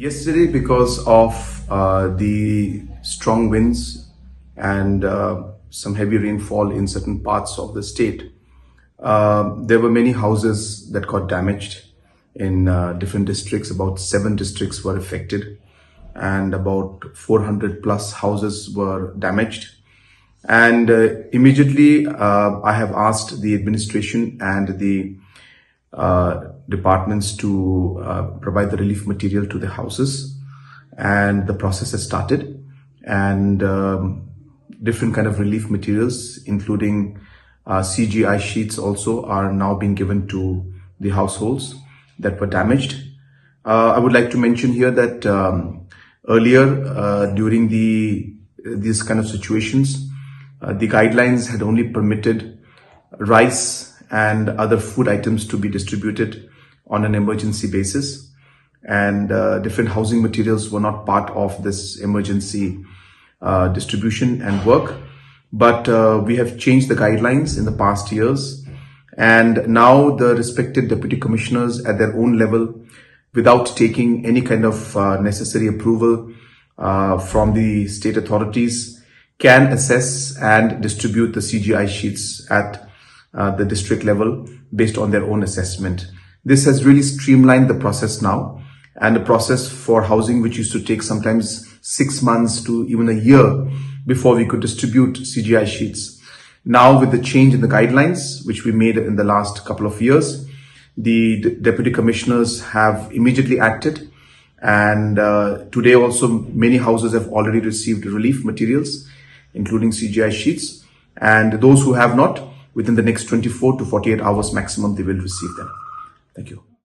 Yesterday, because of the strong winds and some heavy rainfall in certain parts of the state, there were many houses that got damaged in different districts. About 7 districts were affected and about 400 plus houses were damaged. And immediately I have asked the administration and the departments to provide the relief material to the houses, and the process has started. And different kind of relief materials, including CGI sheets, also are now being given to the households that were damaged. I would like to mention here that earlier during these kind of situations, the guidelines had only permitted rice and other food items to be distributed on an emergency basis, and different housing materials were not part of this emergency distribution and work. But we have changed the guidelines in the past years, and now the respective deputy commissioners at their own level, without taking any kind of necessary approval from the state authorities, can assess and distribute the CGI sheets at the district level based on their own assessment. This has really streamlined the process now, and the process for housing, which used to take sometimes 6 months to even a year before we could distribute CGI sheets. Now, with the change in the guidelines, which we made in the last couple of years, the deputy commissioners have immediately acted, and today also many houses have already received relief materials, including CGI sheets, and those who have not, within the next 24 to 48 hours maximum, they will receive them. Thank you.